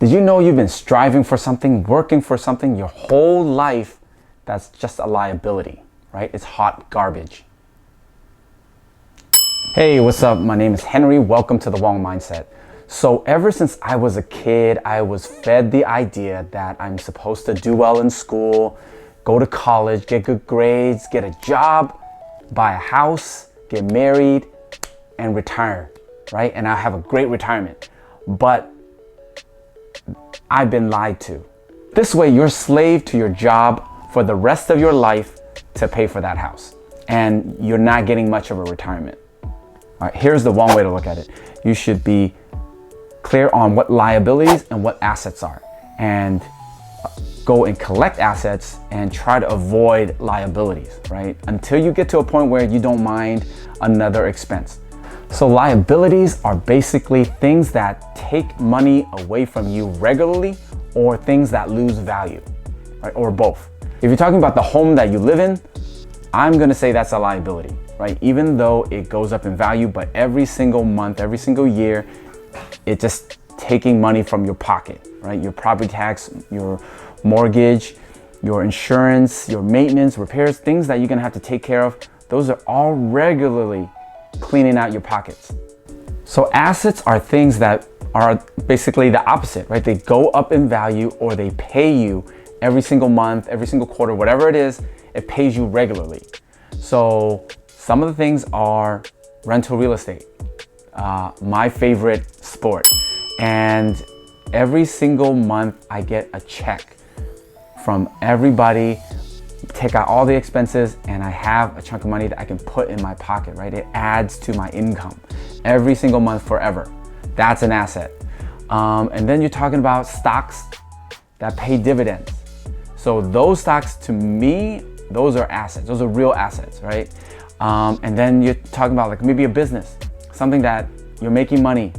Did you know you've been striving for something, working for something your whole life that's just a liability, right? It's hot garbage. Hey, what's up? My name is Henry. Welcome to The Wrong Mindset. So ever since I was a kid, I was fed the idea that I'm supposed to do well in school, go to college, get good grades, get a job, buy a house, get married, and retire, right? And I have a great retirement. But I've been lied to. This way, you're a slave to your job for the rest of your life to pay for that house. And you're not getting much of a retirement. All right, here's the one way to look at it. You should be clear on what liabilities and what assets are, and go and collect assets and try to avoid liabilities, right? Until you get to a point where you don't mind another expense. So liabilities are basically things that take money away from you regularly, or things that lose value, right? Or both. If you're talking about the home that you live in, I'm gonna say that's a liability, right? Even though it goes up in value, but every single month, every single year, it's just taking money from your pocket, right? Your property tax, your mortgage, your insurance, your maintenance, repairs, things that you're gonna have to take care of, those are all regularly cleaning out your pockets. So assets are things that are basically the opposite, right? They go up in value, or they pay you every single month, every single quarter, whatever it is, it pays you regularly. So some of the things are rental real estate, my favorite sport. And every single month I get a check from everybody, take out all the expenses, and I have a chunk of money that I can put in my pocket, right? It adds to my income every single month forever. That's an asset. And then you're talking about stocks that pay dividends. So those stocks, to me, those are assets. Those are real assets, right? And then you're talking about like maybe a business, something that you're making money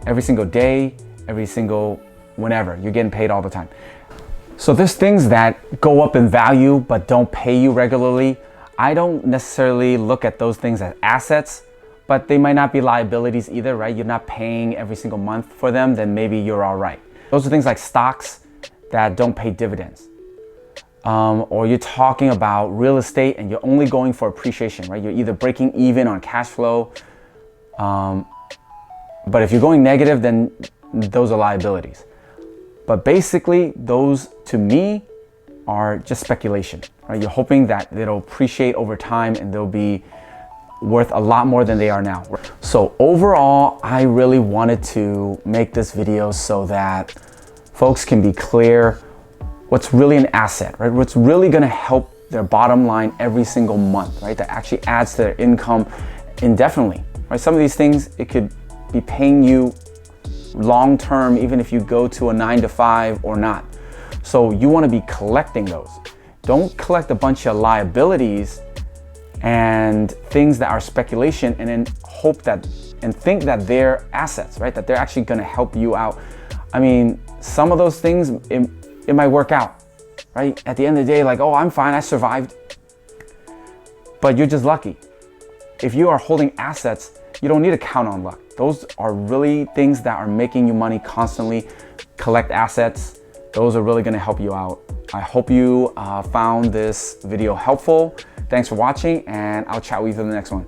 every single day, every single whenever. You're getting paid all the time. So there's things that go up in value but don't pay you regularly. I don't necessarily look at those things as assets, but they might not be liabilities either, right? You're not paying every single month for them, then maybe you're all right. Those are things like stocks that don't pay dividends. Or you're talking about real estate and you're only going for appreciation, right? You're either breaking even on cash flow, but if you're going negative, then those are liabilities. But basically, those to me are just speculation, right? You're hoping that it'll appreciate over time and they'll be worth a lot more than they are now. So overall, I really wanted to make this video so that folks can be clear what's really an asset, right? What's really gonna help their bottom line every single month, right? That actually adds to their income indefinitely, right? Some of these things, it could be paying you long term, even if you go to a 9-to-5 or not. So you want to be collecting those. Don't collect a bunch of liabilities and things that are speculation and then hope that and think that they're assets, right? That they're actually going to help you out. I mean, some of those things, it might work out, right? At the end of the day, like, oh, I'm fine, I survived. But you're just lucky. If you are holding assets, you don't need to count on luck. Those are really things that are making you money constantly. Collect assets. Those are really gonna help you out. I hope you found this video helpful. Thanks for watching, and I'll chat with you in the next one.